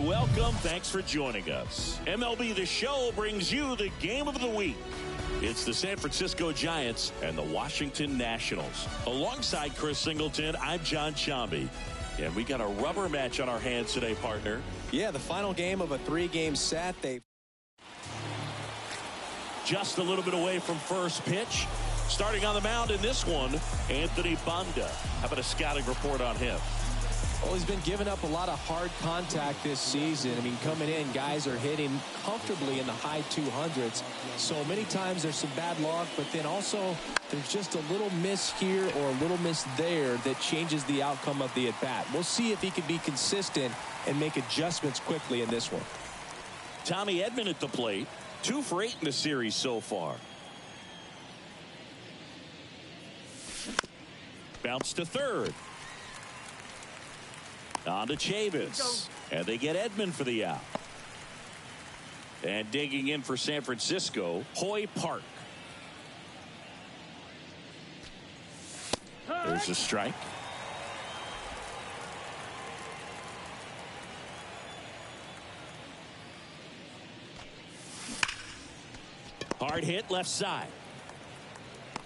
welcome. Thanks for joining us. MLB The Show brings you the game of the week. It's the San Francisco Giants and the Washington Nationals. Alongside Chris Singleton, I'm John Chambi. And we got a rubber match on our hands today, partner. Yeah, the final game of a 3-game set. Just a little bit away from first pitch. Starting on the mound in this one, Anthony Banda. How about a scouting report on him? Well, he's been giving up a lot of hard contact this season. I mean, coming in, guys are hitting comfortably in the high 200s. So many times there's some bad luck, but then also there's just a little miss here or a little miss there that changes the outcome of the at-bat. We'll see if he can be consistent and make adjustments quickly in this one. Tommy Edman at the plate. 2 for 8 in the series so far. Bounce to third. On to Chavis. And they get Edman for the out. And digging in for San Francisco, Hoy Park. There's a strike. Hard hit left side.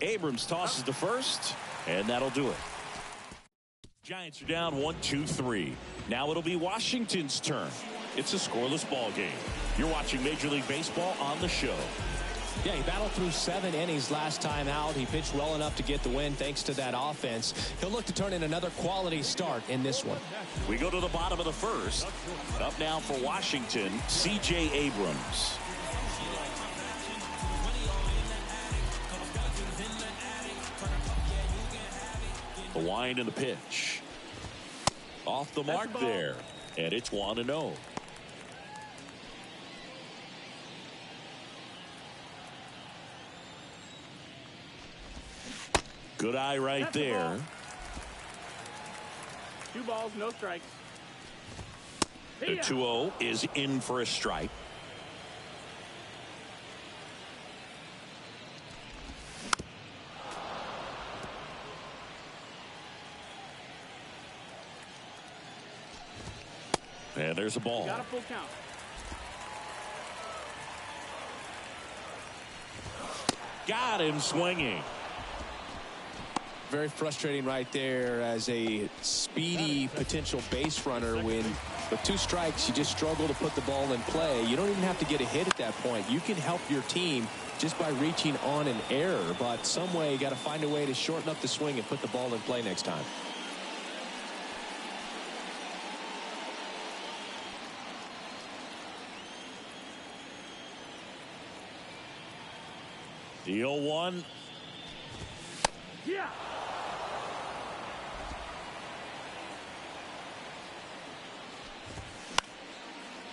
Abrams tosses to first, and that'll do it. Giants are down 1-2-3. Now it'll be Washington's turn. It's a scoreless ball game. You're watching Major League Baseball on the show. Yeah, he battled through 7 innings last time out. He pitched well enough to get the win thanks to that offense. He'll look to turn in another quality start in this one. We go to the bottom of the first. Up now for Washington, C.J. Abrams. The wind and the pitch. Off the mark there. And it's 1-0. Good eye right there. 2 balls, no strikes. The 2-0 is in for a strike. And there's a ball. Got a full count. Got him swinging. Very frustrating right there as a speedy potential base runner when with 2 strikes you just struggle to put the ball in play. You don't even have to get a hit at that point. You can help your team just by reaching on an error, but some way you got to find a way to shorten up the swing and put the ball in play next time. The 0-1. Yeah.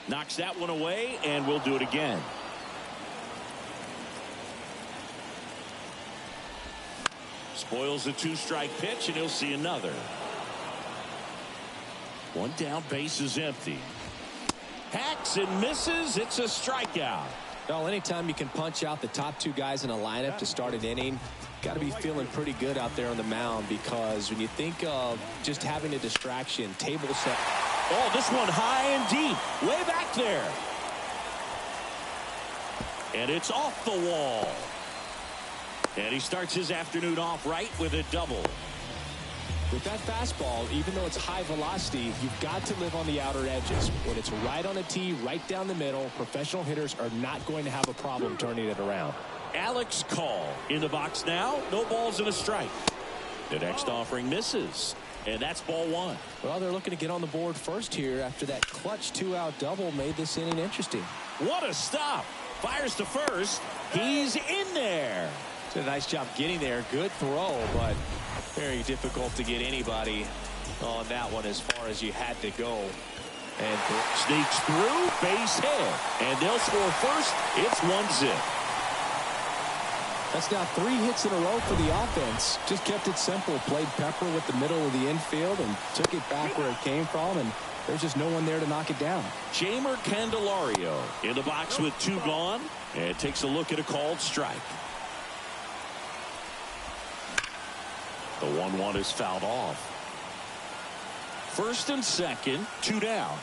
Knocks that one away, and we'll do it again. Spoils the 2-strike pitch, and he'll see another. 1 down, base is empty. Hacks and misses. It's a strikeout. Well, anytime you can punch out the top 2 guys in a lineup to start an inning, got to be feeling pretty good out there on the mound, because when you think of just having a distraction, table set. Oh, this one high and deep, way back there. And it's off the wall. And he starts his afternoon off right with a double. With that fastball, even though it's high velocity, you've got to live on the outer edges. When it's right on a tee, right down the middle, professional hitters are not going to have a problem turning it around. Alex Call in the box now. No balls and a strike. The next offering misses. And that's ball 1. Well, they're looking to get on the board first here after that clutch 2-out double made this inning interesting. What a stop. Fires to first. He's in there. Did a nice job getting there. Good throw, but very difficult to get anybody on that one as far as you had to go. And sneaks through, base hit. And they'll score first. It's 1-0. That's now 3 hits in a row for the offense. Just kept it simple. Played pepper with the middle of the infield and took it back where it came from. And there's just no one there to knock it down. Jamer Candelario in the box with 2 gone. And takes a look at a called strike. The 1-1 is fouled off. First and second, 2 down.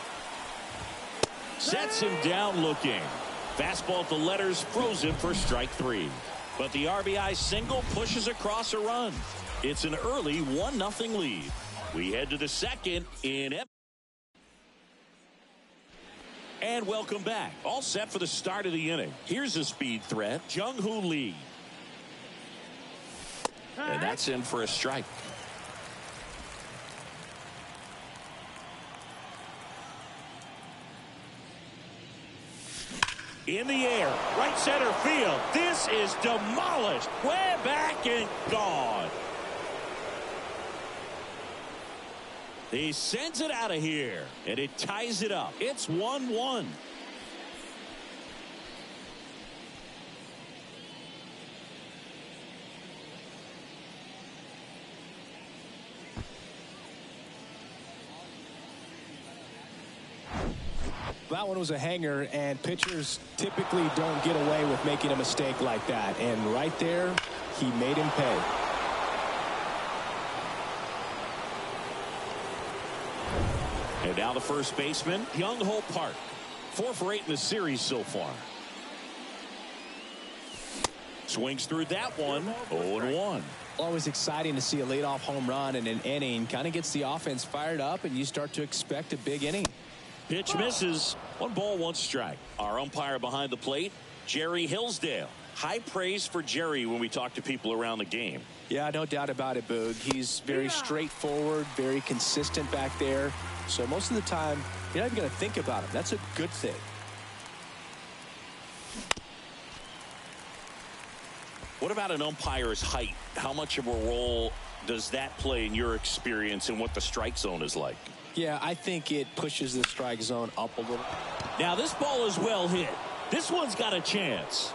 Sets him down looking. Fastball at the letters, frozen for strike 3. But the RBI single pushes across a run. It's an early 1-0 lead. We head to the second in and welcome back. All set for the start of the inning. Here's a speed threat, Jung-Hoo Lee. And that's in for a strike. In the air, right center field. This is demolished. Way back and gone. He sends it out of here, and it ties it up. It's 1-1. That one was a hanger, and pitchers typically don't get away with making a mistake like that. And right there, he made him pay. And now the first baseman, Young-Ho Park. 4 for 8 in the series so far. Swings through that one. 0-1. Always exciting to see a leadoff home run in an inning. Kind of gets the offense fired up, and you start to expect a big inning. Pitch misses. 1 ball, 1 strike. Our umpire behind the plate, Jerry Hillsdale. High praise for Jerry when we talk to people around the game. Yeah, no doubt about it, Boog. He's very straightforward, very consistent back there. So most of the time, you're not even going to think about him. That's a good thing. What about an umpire's height? How much of a role does that play in your experience and what the strike zone is like? Yeah, I think it pushes the strike zone up a little. Now this ball is well hit. This one's got a chance.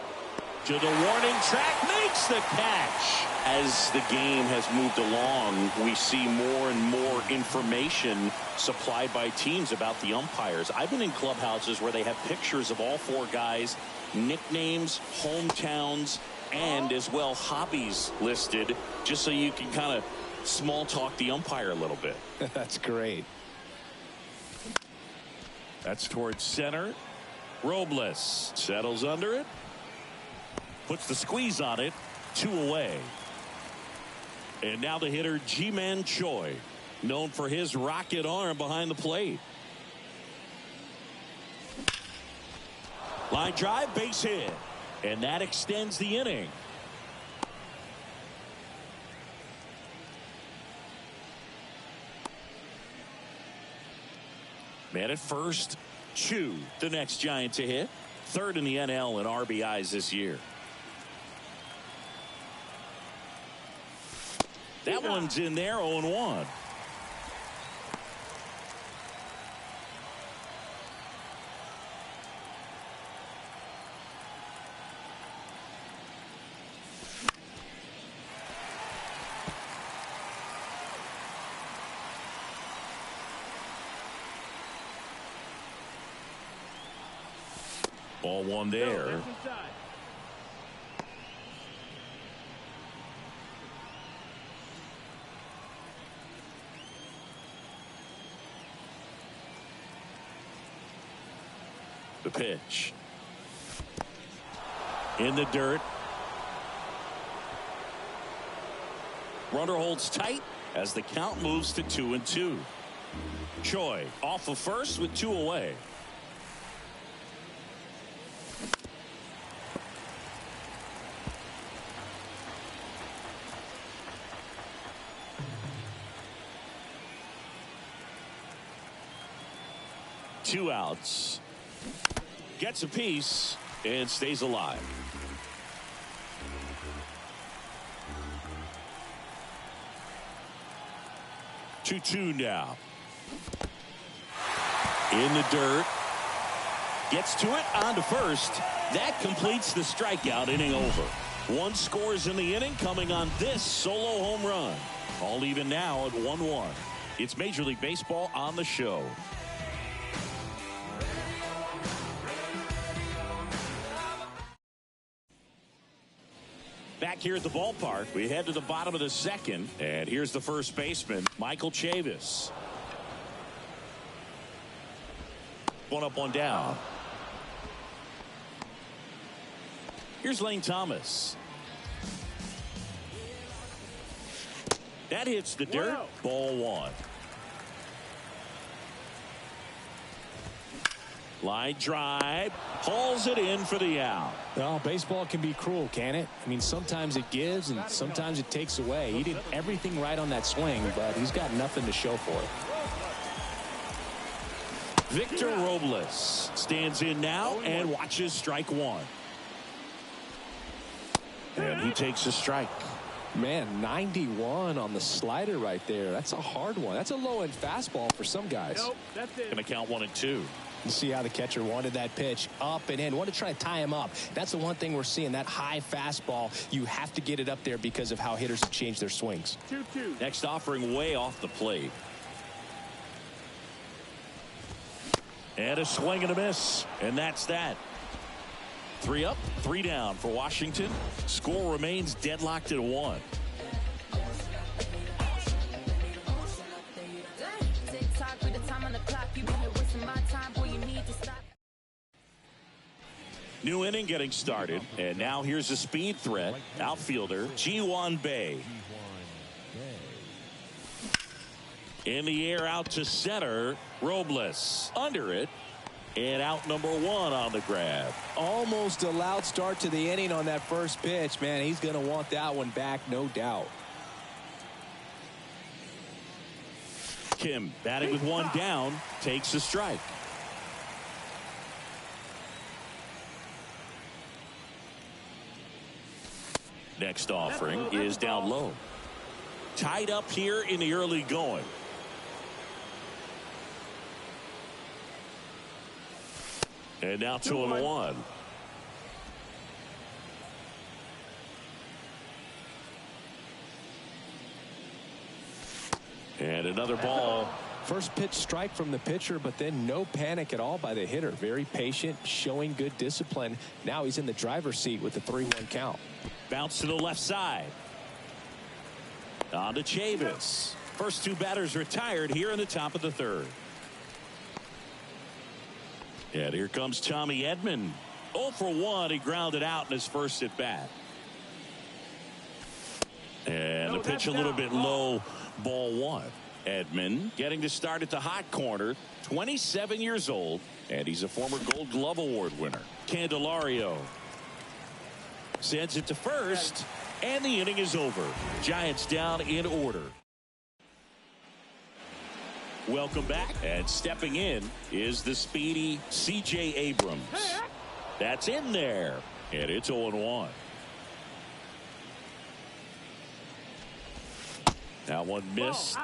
To the warning track, makes the catch. As the game has moved along, we see more and more information supplied by teams about the umpires. I've been in clubhouses where they have pictures of all 4 guys, nicknames, hometowns, and as well hobbies listed, just so you can kind of small talk the umpire a little bit. That's great. That's towards center. Robles settles under it. Puts the squeeze on it. 2 away. And now the hitter, Ji-Man Choi, known for his rocket arm behind the plate. Line drive, base hit. And that extends the inning. Man at first, Chu, the next Giant to hit. 3rd in the NL in RBIs this year. That one's in there, 0-1. Ball 1 there. The pitch. In the dirt. Runner holds tight as the count moves to 2-2. Choi off of first with 2 away. Two outs. Gets a piece and stays alive. Two now. In the dirt. Gets to it onto first. That completes the strikeout. Inning over. 1 scores in the inning coming on this solo home run. All even now at 1-1. It's Major League Baseball on the show. Back here at the ballpark, we head to the bottom of the second, and here's the first baseman, Michael Chavis. One up, one down. Here's Lane Thomas. That hits the dirt. Ball one. Line drive. Hauls it in for the out. Well, baseball can be cruel, can it? I mean, sometimes it gives and sometimes it takes away. He did everything right on that swing, but he's got nothing to show for it. Victor Robles stands in now and watches strike one. And he takes a strike. Man, 91 on the slider right there. That's a hard one. That's a low-end fastball for some guys. Nope, that's it. Gonna count 1-2. You see how the catcher wanted that pitch up and in. Wanted to try to tie him up. That's the one thing we're seeing, that high fastball. You have to get it up there because of how hitters have changed their swings. 2-2. Next offering way off the plate. And a swing and a miss. And that's that. 3 up, 3 down for Washington. Score remains deadlocked at 1. New inning getting started. And now here's a speed threat. Outfielder G1 Bay. In the air out to center. Robles under it. And out number 1 on the grab. Almost a loud start to the inning on that first pitch. Man, he's going to want that one back, no doubt. Kim batting with 1 down, takes a strike. Next offering is down low. Tied up here in the early going. And now 2-1. And another ball. First pitch strike from the pitcher, but then no panic at all by the hitter. Very patient, showing good discipline. Now he's in the driver's seat with the 3-1 count. Bounce to the left side. On to Chavis. First 2 batters retired here in the top of the 3rd. And here comes Tommy Edman. 0 for 1. He grounded out in his first at bat. And the pitch a little bit low. Ball 1. Edman getting to start at the hot corner. 27 years old. And he's a former Gold Glove Award winner. Candelario sends it to first. And the inning is over. Giants down in order. Welcome back, and stepping in is the speedy C.J. Abrams. That's in there, and it's 0-1. That one missed.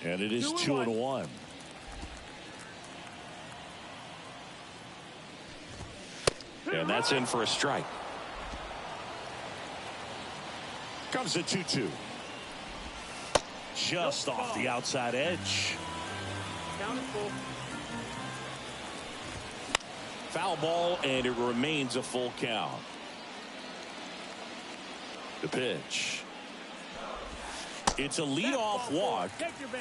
And it is 2-1. And that's in for a strike. Comes a 2-2. Just off the outside edge. Foul ball, and it remains a full count. The pitch. It's a leadoff walk,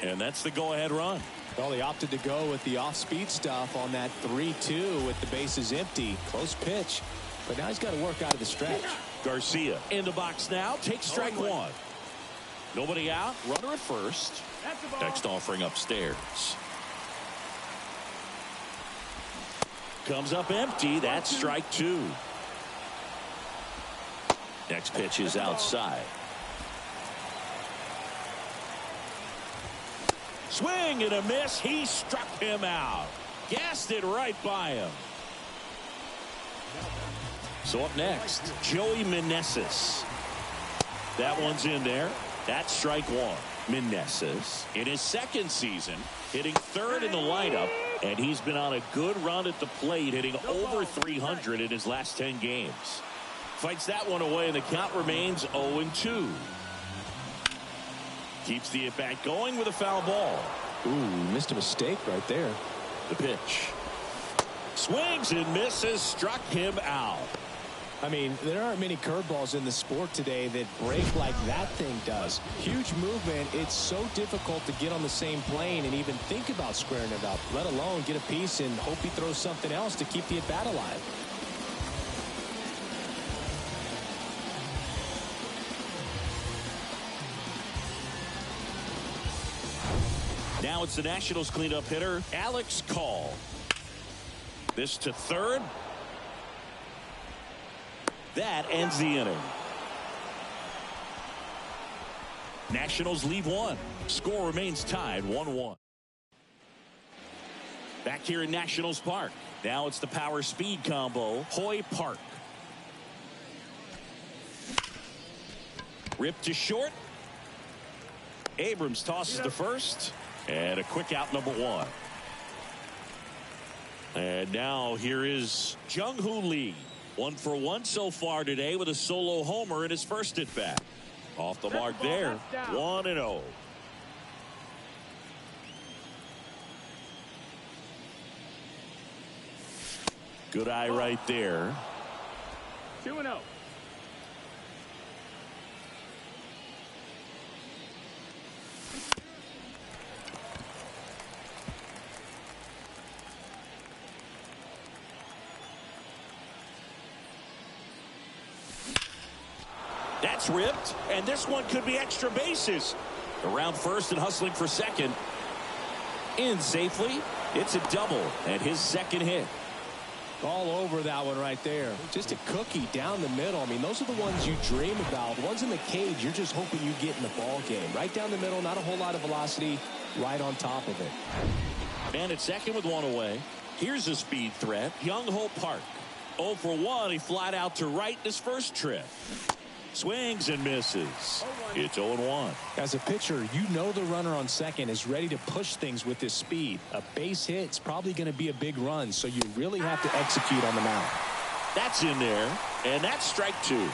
and that's the go-ahead run. Well, they opted to go with the off-speed stuff on that 3-2 with the bases empty. Close pitch, but now he's got to work out of the stretch. Garcia in the box now, takes strike 1. Nobody out, runner at first. Next offering upstairs. Comes up empty, that's strike 2. Next pitch is outside. Swing and a miss, he struck him out. Gassed it right by him. So up next, Joey Meneses. That one's in there. That's strike 1. Meneses in his 2nd season, hitting 3rd in the lineup, and he's been on a good run at the plate, hitting over 300 in his last 10 games. Fights that one away, and the count remains 0-2. Keeps the at-bat going with a foul ball. Ooh, missed a mistake right there. The pitch. Swings and misses, struck him out. I mean, there aren't many curveballs in the sport today that break like that thing does. Huge movement. It's so difficult to get on the same plane and even think about squaring it up, let alone get a piece and hope he throws something else to keep the at-bat alive. Now it's the Nationals cleanup hitter, Alex Call. This to third. That ends the inning. Nationals leave one. Score remains tied 1-1. Back here in Nationals Park. Now it's the power speed combo, Hoy Park. Ripped to short. Abrams tosses to first. And a quick out, number one. And now here is Jung-Hoo Lee. 1 for 1 so far today with a solo homer in his first at bat. Off the mark there. 1-0. Good eye right there. 2-0. That's ripped, and this one could be extra bases. Around first and hustling for second. In safely. It's a double and his second hit. All over that one right there. Just a cookie down the middle. I mean, those are the ones you dream about. The ones in the cage, you're just hoping you get in the ball game. Right down the middle, not a whole lot of velocity, right on top of it. Man at second with one away. Here's a speed threat, Jung-Hoo Park. 0 for 1, he flied out to right in his first trip. Swings and misses. It's 0-1. As a pitcher, you know the runner on second is ready to push things with his speed. A base hit's probably going to be a big run, so you really have to execute on the mound. That's in there, and that's strike two.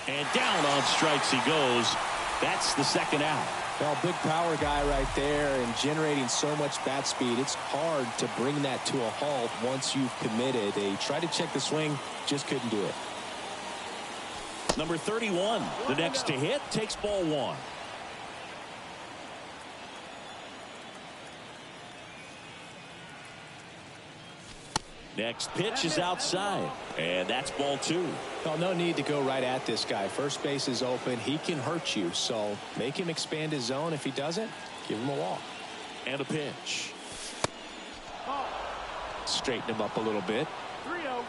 And down on strikes he goes. That's the second out. Well, big power guy right there and generating so much bat speed. It's hard to bring that to a halt once you've committed. They tried to check the swing, just couldn't do it. Number 31, the next to hit, takes ball one. Next pitch is outside, and that's ball two. Well, no need to go right at this guy. First base is open. He can hurt you, so make him expand his zone. If he doesn't, give him a walk. And a pitch. Straighten him up a little bit. 3-0.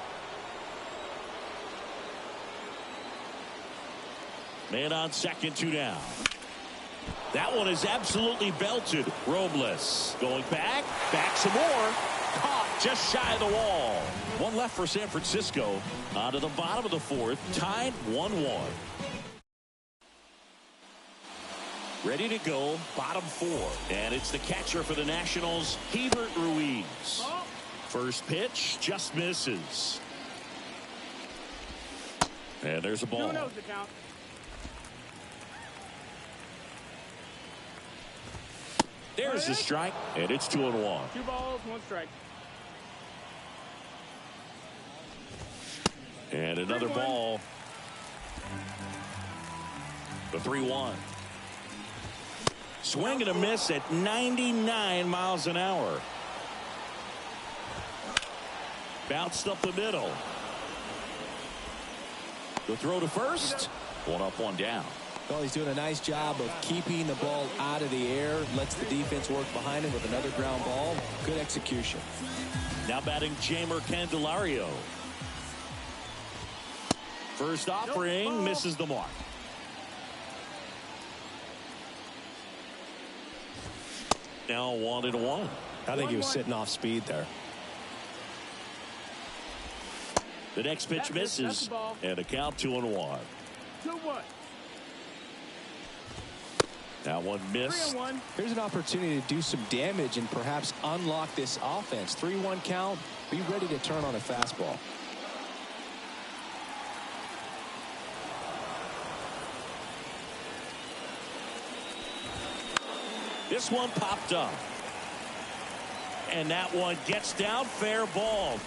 Man on second, 2 down. That one is absolutely belted. Robles going back some more. Caught just shy of the wall. One left for San Francisco. On to the bottom of the fourth, tied 1-1. Ready to go, bottom four. And it's the catcher for the Nationals, Hebert Ruiz. First pitch just misses. And there's a ball. 2-0 the count. There's the strike, and it's 2-1. 2 balls, 1 strike. And another 3-1. ball. The 3-1. Swing and a miss at 99 miles an hour. Bounced up the middle. The throw to first. 1 up, 1 down. Well, he's doing a nice job of keeping the ball out of the air. Lets the defense work behind him with another ground ball. Good execution. Now batting Jamer Candelario. First offering, misses the mark. Now 1-1. I think he was sitting off speed there. The next pitch misses, and a count 2-1. 2-1. That one missed. 3-1. Here's an opportunity to do some damage and perhaps unlock this offense. 3-1 count. Be ready to turn on a fastball. This one popped up. And that one gets down, fair ball.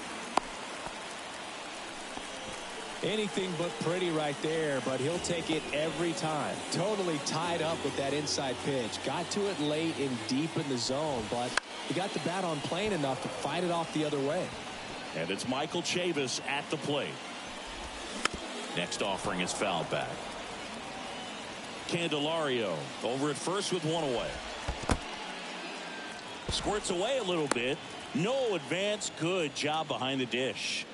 Anything but pretty right there, but he'll take it every time. Totally tied up with that inside pitch. Got to it late and deep in the zone, but he got the bat on plane enough to fight it off the other way. And it's Michael Chavis at the plate. Next offering is fouled back. Candelario over at first with one away. Squirts away a little bit. No advance. Good job behind the dish.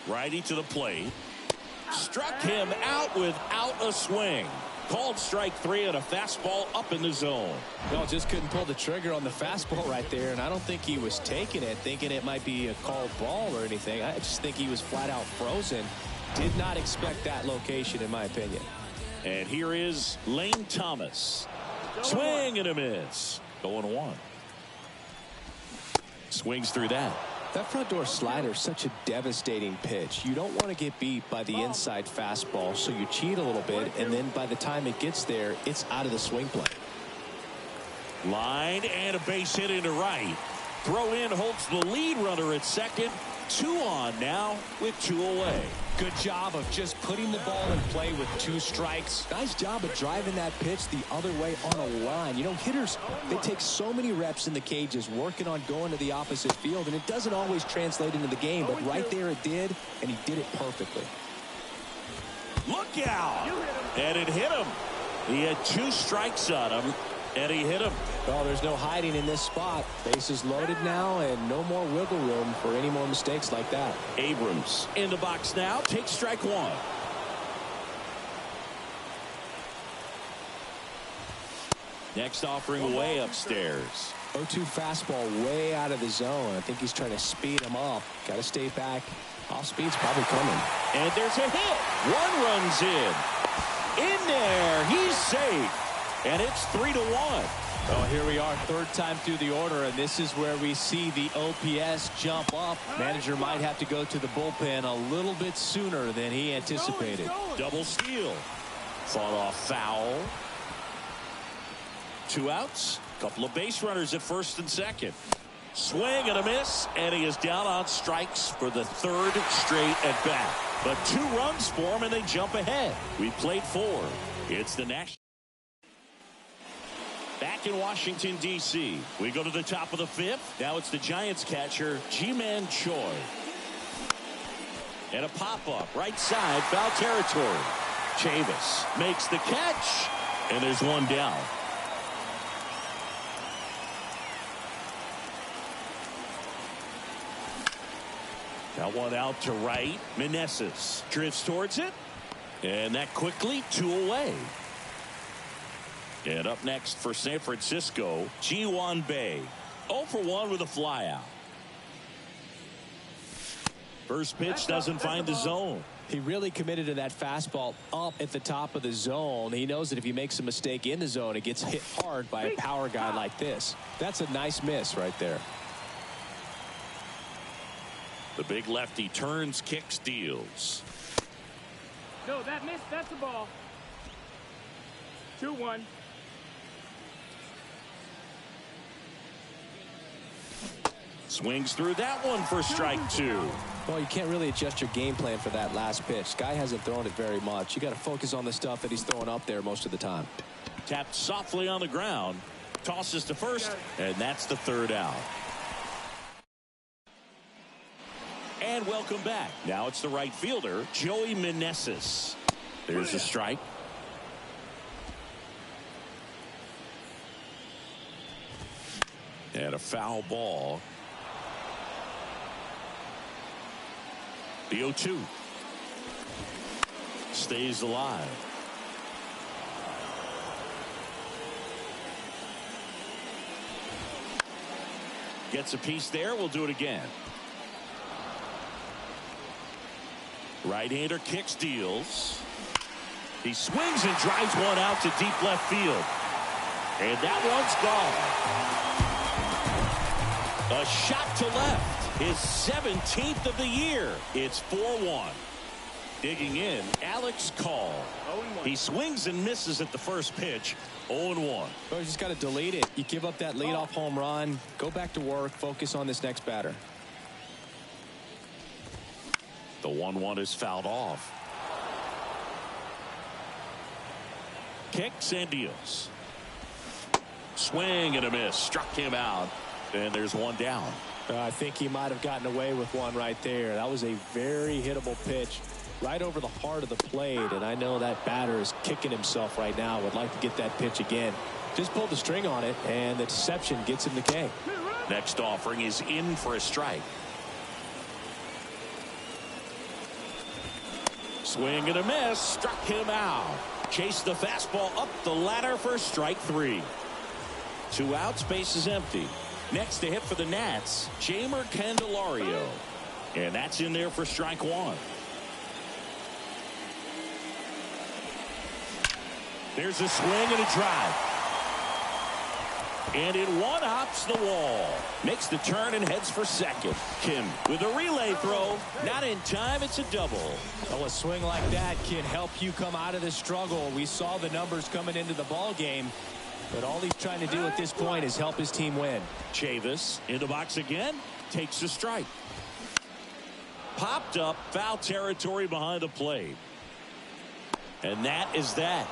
Righty to the plate. Struck him out without a swing. Called strike 3 on a fastball up in the zone. No, just couldn't pull the trigger on the fastball right there, and I don't think he was taking it, thinking it might be a called ball or anything. I just think he was flat out frozen. Did not expect that location, in my opinion. And here is Lane Thomas. Swing and a miss. 0-1. Swings through that. That front door slider is such a devastating pitch. You don't want to get beat by the inside fastball, so you cheat a little bit, and then by the time it gets there, it's out of the swing plane. Line and a base hit into right. Throw in holds the lead runner at second. 2 on now with 2 away. Good job of just putting the ball in play with 2 strikes. Nice job of driving that pitch the other way on a line. You know, hitters, they take so many reps in the cages working on going to the opposite field, and it doesn't always translate into the game, but right there it did, and he did it perfectly. Look out! And it hit him. He had 2 strikes on him, and he hit him. Well, there's no hiding in this spot. Bases loaded now, and no more wiggle room for any more mistakes like that. Abrams in the box now. Takes strike 1. Next offering way upstairs. 0-2 fastball way out of the zone. I think he's trying to speed him up. Got to stay back. Off speed's probably coming. And there's a hit. 1 runs in. In there. He's safe. And it's 3-1. Well, here we are, 3rd time through the order, and this is where we see the OPS jump up. Manager might have to go to the bullpen a little bit sooner than he anticipated. Double steal. Fought off foul. 2 outs. Couple of base runners at first and second. Swing and a miss, and he is down on strikes for the 3rd straight at bat. But 2 runs for him, and they jump ahead. We played 4. It's the National. Back in Washington, D.C. We go to the top of the 5th. Now it's the Giants catcher, Ji-Man Choi. And a pop-up, right side, foul territory. Chavis makes the catch, and there's 1 down. That one out to right. Meneses drifts towards it. And that quickly 2 away. And up next for San Francisco, G1 Bay. 0 for 1 with a flyout. First pitch doesn't find the zone. He really committed to that fastball up at the top of the zone. He knows that if he makes a mistake in the zone, it gets hit hard by a power guy like this. That's a nice miss right there. The big lefty turns, kicks, deals. No, that missed. That's the ball. 2-1. Swings through that one for strike 2. Well, you can't really adjust your game plan for that last pitch. Guy hasn't thrown it very much. You got to focus on the stuff that he's throwing up there most of the time. Tapped softly on the ground. Tosses to first, and that's the 3rd out. And welcome back. Now it's the right fielder, Joey Meneses. There's a strike. And a foul ball. The 0-2. Stays alive. Gets a piece there. We'll do it again. Right-hander kicks, deals. He swings and drives one out to deep left field. And that one's gone. A shot to left. His 17th of the year. It's 4-1. Digging in, Alex Call. He swings and misses at the first pitch. 0-1. Well, you just got to delete it. You give up that leadoff home run. Go back to work. Focus on this next batter. The 1-1 is fouled off. Kicks and deals. Swing and a miss. Struck him out. And there's one down. I think he might have gotten away with one right there. That was a very hittable pitch right over the heart of the plate. And I know that batter is kicking himself right now. Would like to get that pitch again. Just pulled the string on it, and the deception gets him the K. Next offering is in for a strike. Swing and a miss. Struck him out. Chased the fastball up the ladder for strike 3. 2 outs, base is empty. Next to hit for the Nats, Jeimer Candelario. And that's in there for strike 1. There's a swing and a drive. And it one-hops the wall. Makes the turn and heads for second. Kim with a relay throw. Not in time. It's a double. Well, a swing like that can help you come out of the struggle. We saw the numbers coming into the ball game. But all he's trying to do at this point is help his team win. Chavis in the box again. Takes a strike. Popped up. Foul territory behind the plate. And that is that.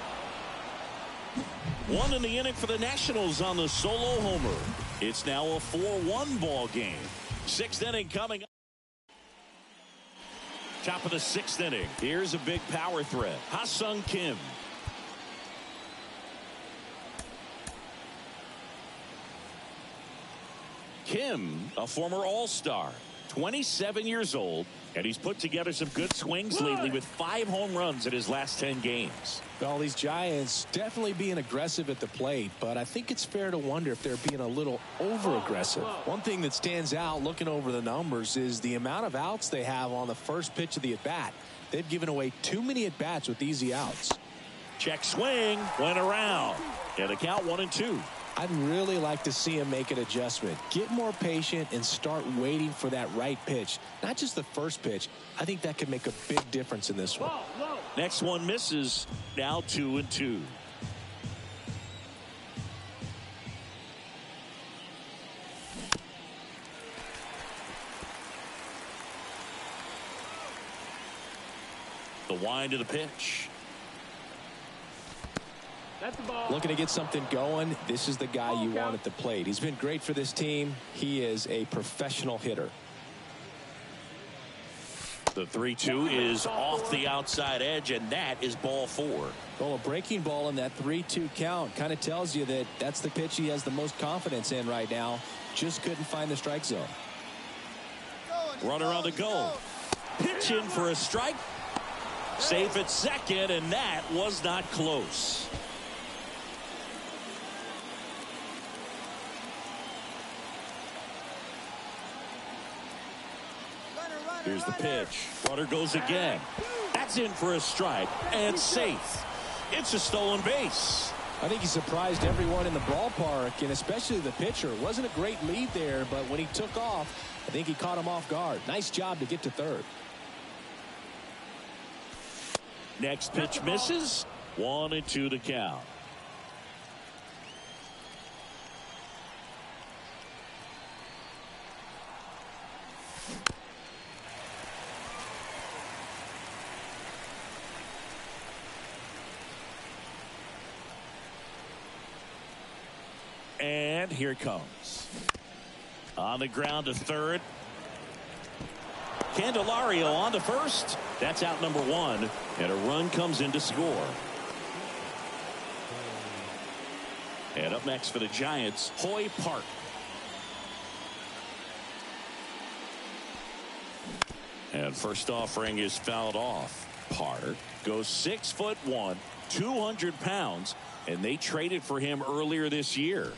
1 in the inning for the Nationals on the solo homer. It's now a 4-1 ball game. 6th inning coming up. Top of the 6th inning. Here's a big power threat. Ha-Sung Kim. Kim, a former All-Star, 27 years old, and he's put together some good swings lately with 5 home runs in his last 10 games. Well, these Giants definitely being aggressive at the plate, but I think it's fair to wonder if they're being a little over-aggressive. One thing that stands out looking over the numbers is the amount of outs they have on the first pitch of the at-bat. They've given away too many at-bats with easy outs. Check swing, went around, and the count 1-2. I'd really like to see him make an adjustment. Get more patient and start waiting for that right pitch. Not just the first pitch. I think that could make a big difference in this one. Next one misses. Now 2-2. The wind of the pitch. That's the ball. Looking to get something going. This is the guy you want at the plate. He's been great for this team. He is a professional hitter. The 3-2 is off the outside edge, and that is ball 4. Well, a breaking ball in that 3-2 count kind of tells you that that's the pitch he has the most confidence in right now. Just couldn't find the strike zone. Runner on the go. Pitch in for a strike. Safe at second, and that was not close. Here's the pitch. Runner goes again. That's in for a strike and safe. It's a stolen base. I think he surprised everyone in the ballpark, and especially the pitcher. Wasn't a great lead there, but when he took off, I think he caught him off guard. Nice job to get to third. Next pitch misses. 1-2 to count. And here it comes. On the ground to third. Candelario on to first. That's out number 1. And a run comes in to score. And up next for the Giants, Hoy Park. And first offering is fouled off. Park goes 6'1", 200 pounds, and they traded for him earlier this year.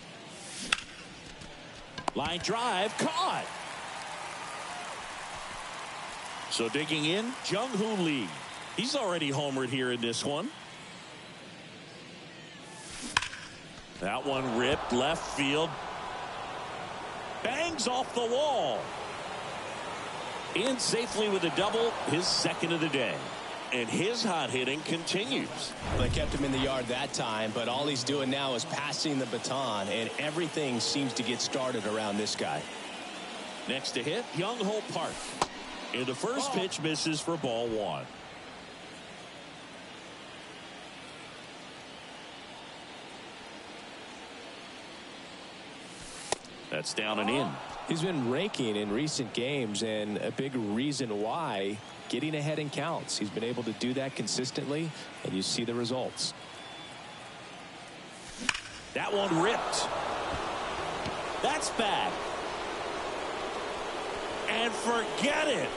Line drive, caught. So digging in, Jung-Hoo Lee. He's already homered here in this one. That one ripped left field. Bangs off the wall. In safely with a double, his second of the day. And his hot hitting continues. They kept him in the yard that time, but all he's doing now is passing the baton, and everything seems to get started around this guy. Next to hit, Young-Ho Park. And the first pitch misses for ball one. That's down and in. He's been raking in recent games, and a big reason why, getting ahead in counts. He's been able to do that consistently, and you see the results. That one ripped. That's bad. And forget it.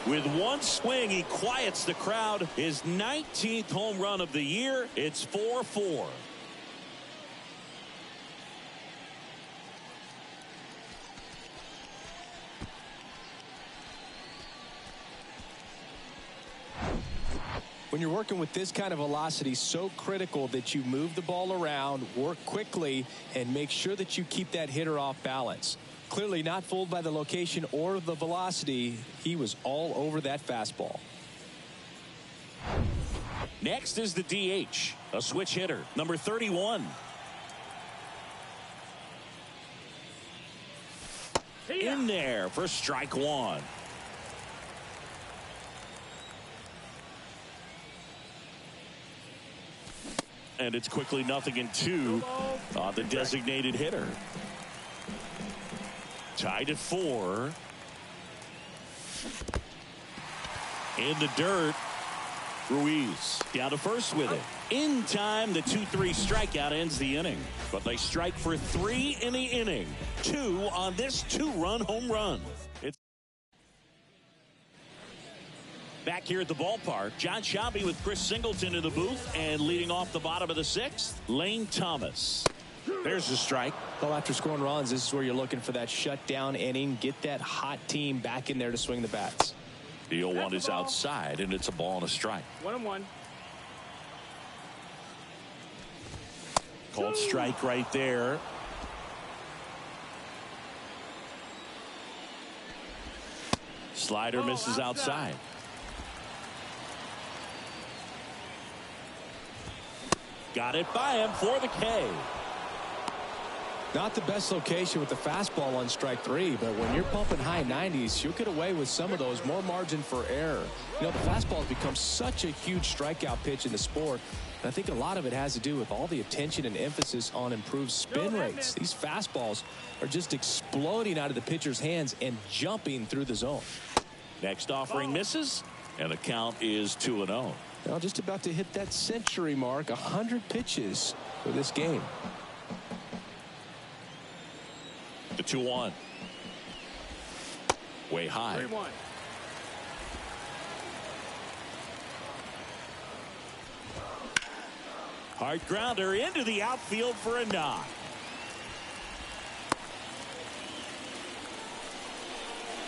With one swing, he quiets the crowd. His 19th home run of the year. It's 4-4. When you're working with this kind of velocity, so critical that you move the ball around, work quickly, and make sure that you keep that hitter off balance. Clearly not fooled by the location or the velocity. He was all over that fastball. Next is the DH, a switch hitter, number 31. In there for strike one. And it's quickly 0-2 on the designated hitter. Tied at 4. In the dirt, Ruiz down to first with it. In time, the 2-3 strikeout ends the inning. But they strike for 3 in the inning. 2 on this 2-run home run. It's back here at the ballpark. John Shelby with Chris Singleton in the booth, and leading off the bottom of the 6th, Lane Thomas. There's the strike. Well, after scoring runs, this is where you're looking for that shutdown inning. Get that hot team back in there to swing the bats. The 0-1 is outside, and it's a ball and a strike. 1-1. Called strike right there. Slider misses outside. Got it by him for the K. Not the best location with the fastball on strike 3, but when you're pumping high 90s, you'll get away with some of those, more margin for error. You know, the fastball has become such a huge strikeout pitch in the sport, and I think a lot of it has to do with all the attention and emphasis on improved spin rates. These fastballs are just exploding out of the pitcher's hands and jumping through the zone. Next offering misses, and the count is 2-0. Now just about to hit that century mark, 100 pitches for this game. The 2-1. Way high. 3-1. Hard grounder into the outfield for a knock.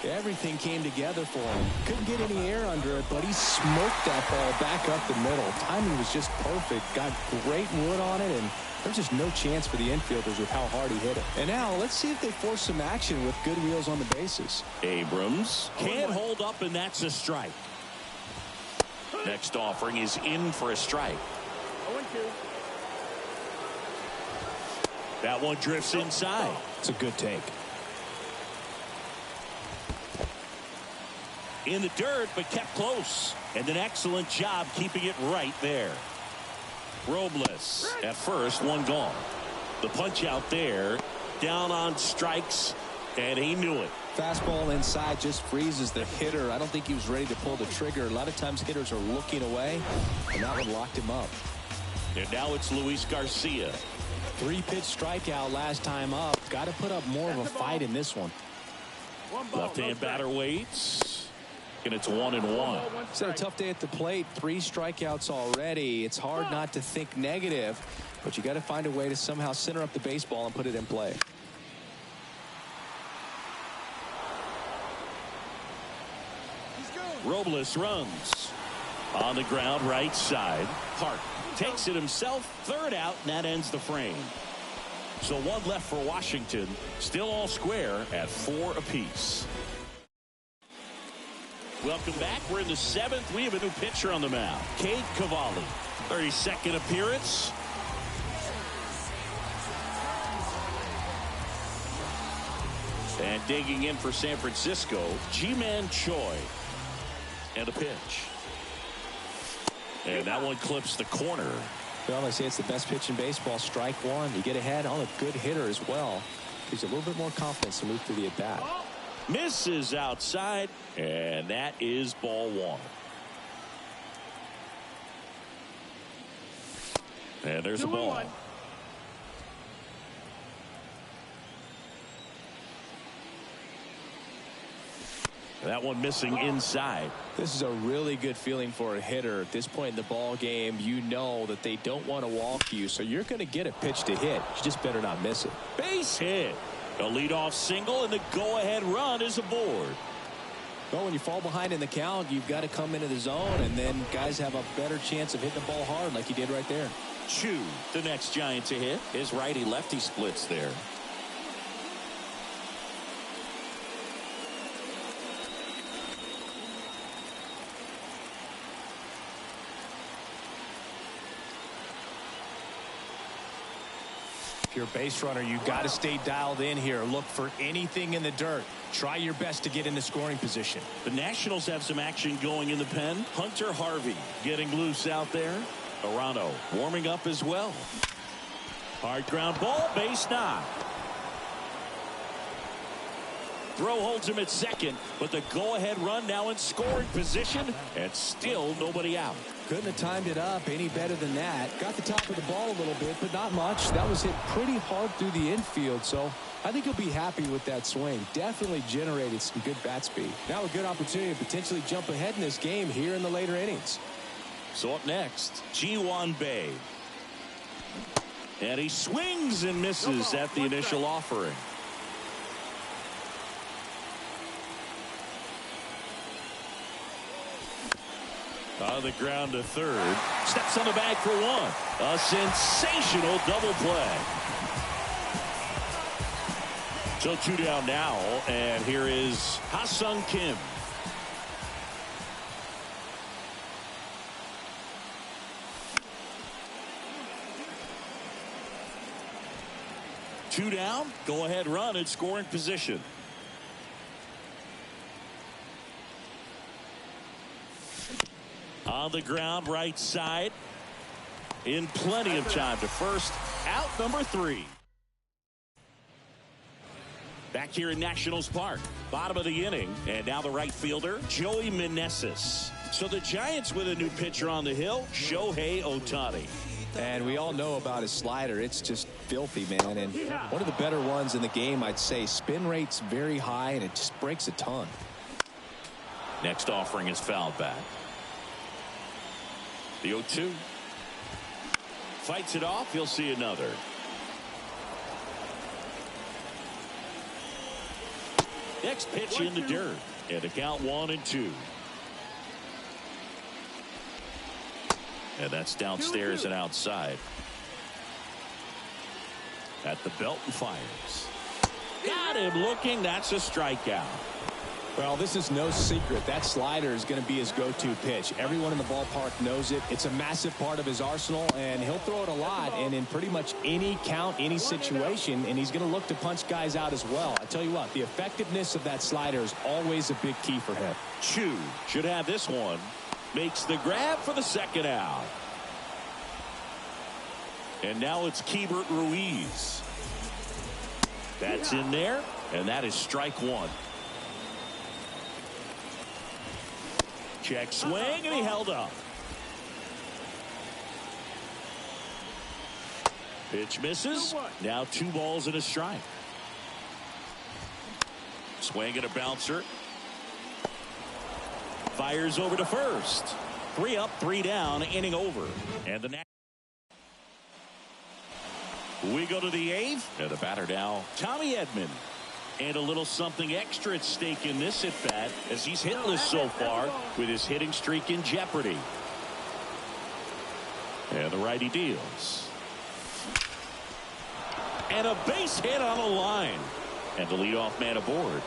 Everything came together for him. Couldn't get any air under it, but he smoked that ball back up the middle. Timing was just perfect. Got great wood on it, and there's just no chance for the infielders with how hard he hit it. And now let's see if they force some action with good wheels on the bases. Abrams can't hold up, and that's a strike. Next offering is in for a strike. 0-2. That one drifts inside. It's a good take. In the dirt, but kept close. And an excellent job keeping it right there. Robles at first, one gone. The punch out there, down on strikes, and he knew it. Fastball inside just freezes the hitter. I don't think he was ready to pull the trigger. A lot of times hitters are looking away, and that one locked him up. And now it's Luis Garcia. 3-pitch strikeout last time up. Got to put up more of a fight in this one. Left-hand batter waits. And it's 1-1. He's had a tough day at the plate. 3 strikeouts already. It's hard not to think negative, but you got to find a way to somehow center up the baseball and put it in play. Robles runs on the ground right side. Park takes it himself. Third out, and that ends the frame. So one left for Washington. Still all square at 4 apiece. Welcome back. We're in the 7th. We have a new pitcher on the mound. Cade Cavalli. 32nd appearance. And digging in for San Francisco, Ji-Man Choi. And a pitch. And that one clips the corner. Well, I say it's the best pitch in baseball. Strike one. You get ahead on a good hitter as well. Gives you a little bit more confidence to move through the at-bat. Misses outside, and that is ball one. And there's a ball. That one missing inside. This is a really good feeling for a hitter. At this point in the ball game, you know that they don't want to walk you, so you're going to get a pitch to hit. You just better not miss it. Base hit. A leadoff single, and the go-ahead run is aboard. Well, when you fall behind in the count, you've got to come into the zone, and then guys have a better chance of hitting the ball hard like you did right there. Chu, the next Giant to hit. His righty-lefty splits there. If you're a base runner, you've got to stay dialed in here. Look for anything in the dirt. Try your best to get into scoring position. The Nationals have some action going in the pen. Hunter Harvey getting loose out there. Arano warming up as well. Hard ground ball, base knock. Throw holds him at second, but the go-ahead run now in scoring position, and still nobody out. Couldn't have timed it up any better than that. Got the top of the ball a little bit, but not much. That was hit pretty hard through the infield, so I think he'll be happy with that swing. Definitely generated some good bat speed. Now a good opportunity to potentially jump ahead in this game here in the later innings. So up next, Ji-1 Bae. And he swings and misses at the initial offering. On the ground to third. Steps on the bag for one. A sensational double play. So 2 down now, and here is Ha-Sung Kim. Two down, go ahead run in scoring position. On the ground, right side. In plenty of time to first. Out number 3. Back here in Nationals Park. Bottom of the inning. And now the right fielder, Joey Meneses. So the Giants with a new pitcher on the hill, Shohei Ohtani. And we all know about his slider. It's just filthy, man. And one of the better ones in the game, I'd say. Spin rate's very high, and it just breaks a ton. Next offering is fouled back. The 0-2. Fights it off. He'll see another. Next pitch in the dirt. And the count 1-2. And that's downstairs and outside. At the belt and fires. Got him looking. That's a strikeout. Well, this is no secret. That slider is going to be his go-to pitch. Everyone in the ballpark knows it. It's a massive part of his arsenal, and he'll throw it a lot and in pretty much any count, any situation, and he's going to look to punch guys out as well. I tell you what, the effectiveness of that slider is always a big key for him. Chu should have this one. Makes the grab for the second out. And now it's Keibert Ruiz. That's in there, and that is strike one. Check swing, and he held up. Pitch misses. Now 2 balls and a strike. Swing and a bouncer. Fires over to first. 3 up, 3 down, inning over. And the next. We go to the 8th. And the batter now, Tommy Edman. And a little something extra at stake in this at-bat as he's hitless so far with his hitting streak in jeopardy. And the righty deals. And a base hit on the line. And the leadoff man aboard.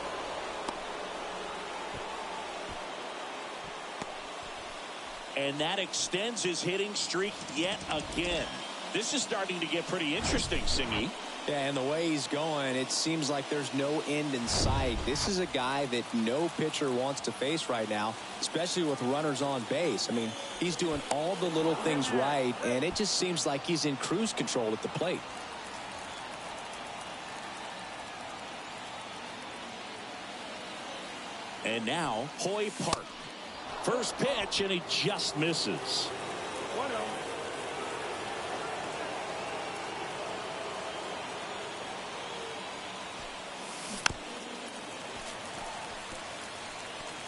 And that extends his hitting streak yet again. This is starting to get pretty interesting, Singy. Yeah, and the way he's going, it seems like there's no end in sight. This is a guy that no pitcher wants to face right now, especially with runners on base. I mean, he's doing all the little things right, and it just seems like he's in cruise control at the plate. And now, Hoy Park. First pitch, and he just misses. 1-0.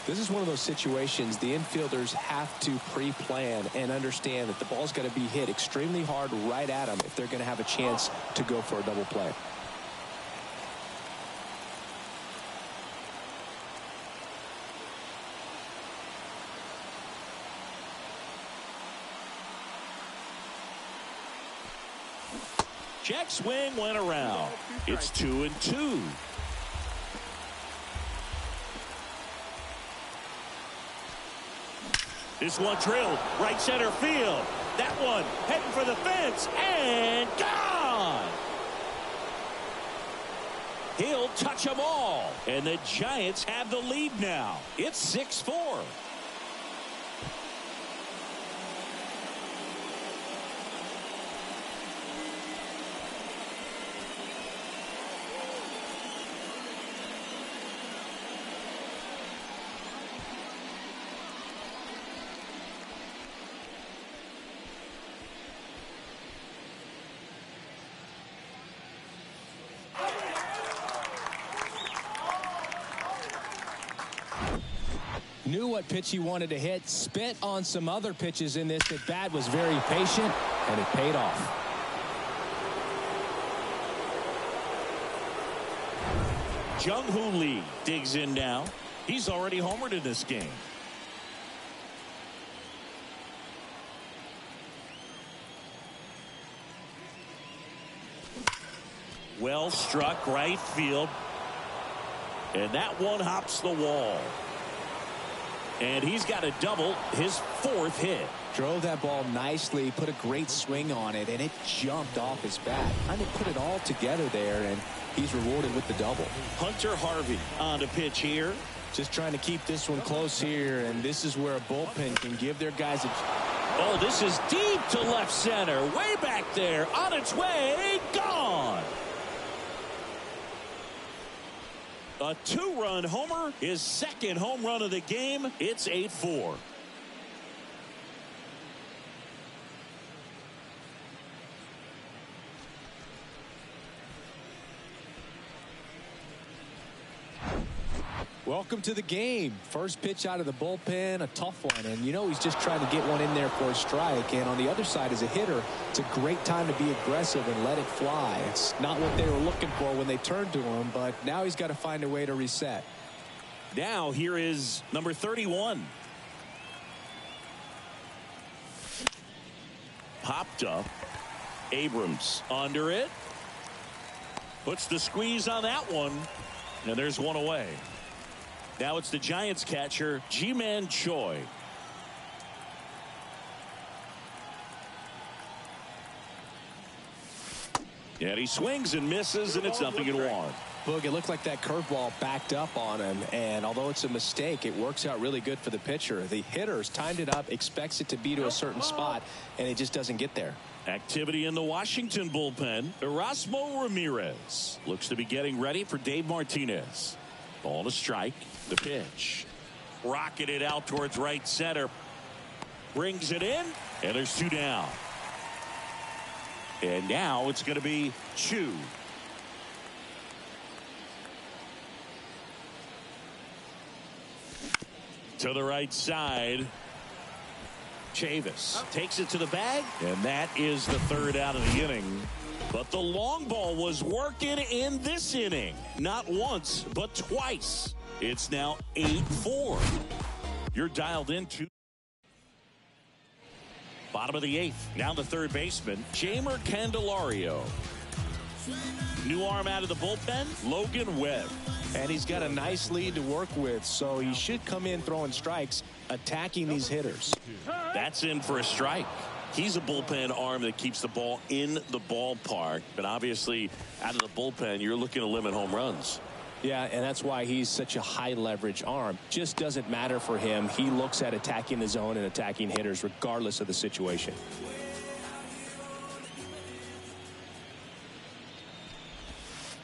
This is one of those situations the infielders have to pre-plan and understand that the ball's got to be hit extremely hard right at them if they're going to have a chance to go for a double play. Check swing went around. It's 2-2. This one drilled right center field. That one heading for the fence and gone. He'll touch them all. And the Giants have the lead now. It's 6-4. Knew what pitch he wanted to hit, spit on some other pitches in this at bat, was very patient, and it paid off. Jung-Hoo Lee digs in now. He's already homered in this game. Well struck right field. And that one hops the wall. And he's got a double, his fourth hit. Drove that ball nicely, put a great swing on it, and it jumped off his bat. Trying to put it all together there, and he's rewarded with the double. Hunter Harvey on the pitch here. Just trying to keep this one close here, and this is where a bullpen can give their guys a... Oh, this is deep to left center. Way back there. On its way. Gone. A two-run homer, his second home run of the game. It's 8-4. Welcome to the game. First pitch out of the bullpen, a tough one, and you know he's just trying to get one in there for a strike. And on the other side, as a hitter, it's a great time to be aggressive and let it fly. It's not what they were looking for when they turned to him, but now he's got to find a way to reset. Now here is number 31. Popped up. Abrams under it. Puts the squeeze on that one, and there's one away. Now it's the Giants catcher, Ji-Man Choi. And he swings and misses, and it's 0-1. Boog, it looked like that curveball backed up on him, and although it's a mistake, it works out really good for the pitcher. The hitter's timed it up, expects it to be to a certain spot, and it just doesn't get there. Activity in the Washington bullpen. Erasmo Ramirez looks to be getting ready for Dave Martinez. Ball to strike. The pitch. Rocketed out towards right center. Brings it in. And there's two down. And now it's going to be Chu. To the right side. Chavis takes it to the bag. And that is the third out of the inning. But the long ball was working in this inning. Not once, but twice. It's now 8-4. You're dialed into bottom of the eighth. Now the third baseman, Jamer Candelario. New arm out of the bullpen, Logan Webb. And he's got a nice lead to work with, so he should come in throwing strikes, attacking these hitters. That's in for a strike. He's a bullpen arm that keeps the ball in the ballpark, but obviously out of the bullpen, you're looking to limit home runs. Yeah, and that's why he's such a high leverage arm. Just doesn't matter for him. He looks at attacking the zone and attacking hitters regardless of the situation.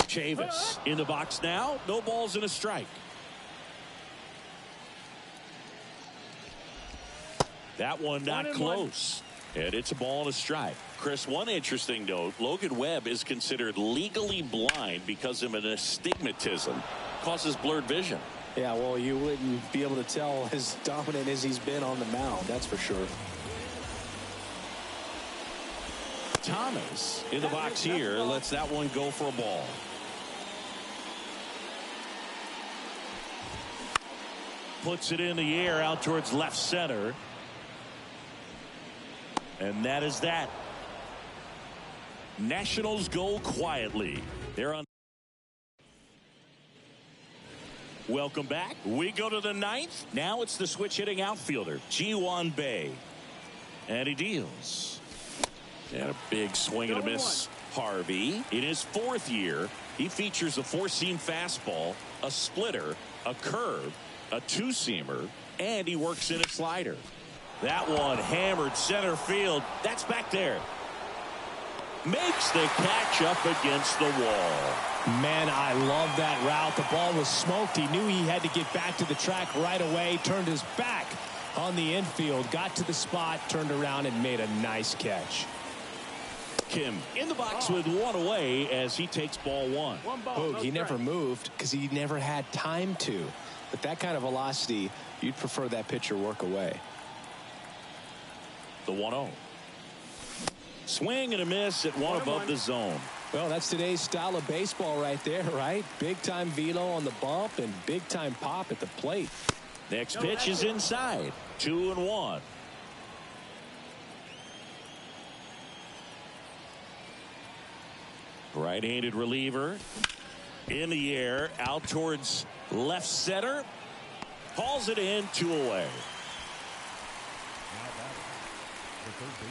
Chavis in the box now. No balls and a strike. That one not close. And it's a ball and a strike. Chris, one interesting note, Logan Webb is considered legally blind because of an astigmatism. Causes blurred vision. Yeah, well, you wouldn't be able to tell as dominant as he's been on the mound, that's for sure. Thomas in the box here lets that one go for a ball. Puts it in the air out towards left center. And that is that. Nationals go quietly. They're on. Welcome back. We go to the ninth. Now it's the switch hitting outfielder, G101. And he deals. And a big swing and a miss. Harvey, in his fourth year, he features a four-seam fastball, a splitter, a curve, a two-seamer, and he works in a slider. That one hammered center field. That's back there. Makes the catch up against the wall. Man, I love that route. The ball was smoked. He knew he had to get back to the track right away. Turned his back on the infield. Got to the spot, turned around, and made a nice catch. Kim in the box with one away as he takes ball one. Boog, he never moved because he never had time to. But that kind of velocity, you'd prefer that pitcher work away. The 1-0. Swing and a miss at one above the zone. Well, that's today's style of baseball right there, right? Big time velo on the bump and big time pop at the plate. Next pitch is inside. 2-1. Right-handed reliever in the air out towards left center. Hauls it in, 2 away.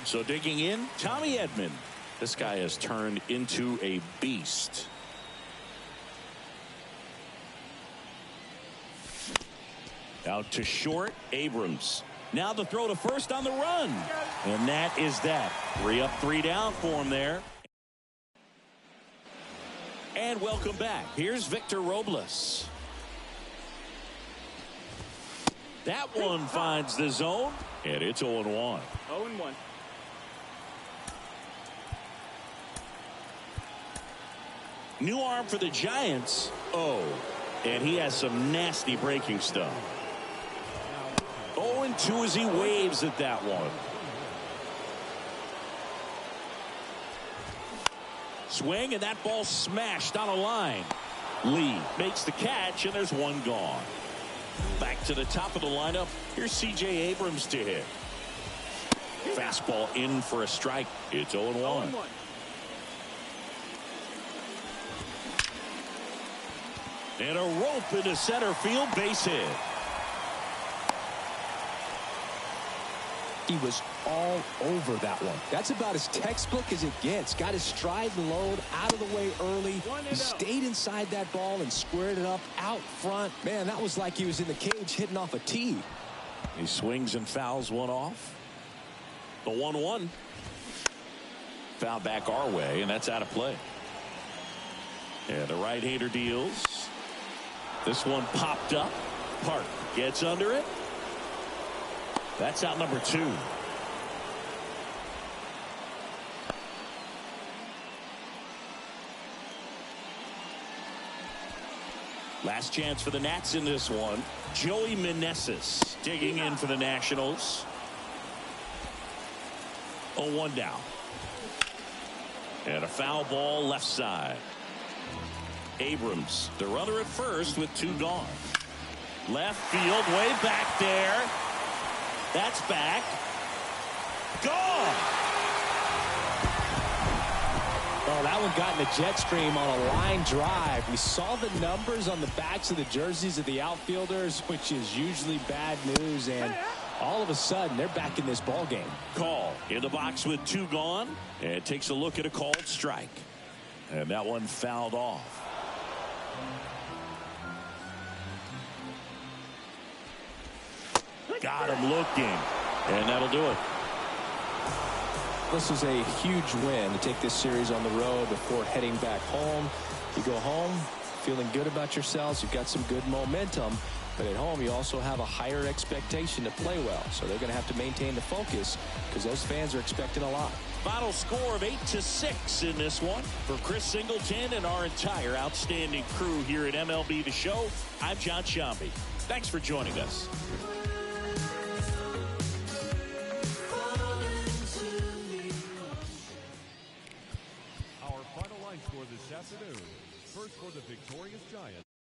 So digging in, Tommy Edman. This guy has turned into a beast. Out to short, Abrams. Now the throw to first on the run. And that is that. 3 up, 3 down for him there. And welcome back. Here's Victor Robles. That one finds the zone, and it's 0-1. 0-1. New arm for the Giants. Oh, and he has some nasty breaking stuff. 0-2 as he waves at that one. Swing, and that ball smashed on a line. Lee makes the catch, and there's one gone. Back to the top of the lineup. Here's C.J. Abrams to hit. Fastball in for a strike. It's 0-1. And a rope into center field, base hit. He was all over that one. That's about as textbook as it gets. Got his stride and load out of the way early. He stayed inside that ball and squared it up out front. Man, that was like he was in the cage hitting off a tee. He swings and fouls one off. The 1-1. Foul back our way, and that's out of play. And the right-hander deals. This one popped up. Park gets under it. That's out number 2. Last chance for the Nats in this one. Joey Meneses digging in for the Nationals. 0-1 down. And a foul ball left side. Abrams, the runner at first with 2 gone. Left field, way back there. That's back. Gone. Oh, that one got in the jet stream on a line drive. We saw the numbers on the backs of the jerseys of the outfielders, which is usually bad news, and all of a sudden they're back in this ball game. Call in the box with 2 gone, and takes a look at a called strike, and that one fouled off. Got him looking, and that'll do it. This is a huge win to take this series on the road before heading back home. You go home feeling good about yourselves. You've got some good momentum. But at home, you also have a higher expectation to play well. So they're going to have to maintain the focus because those fans are expecting a lot. Final score of 8-6 in this one. For Chris Singleton and our entire outstanding crew here at MLB The Show, I'm John Shambi. Thanks for joining us. Our final line score this afternoon. First for the victorious Giants.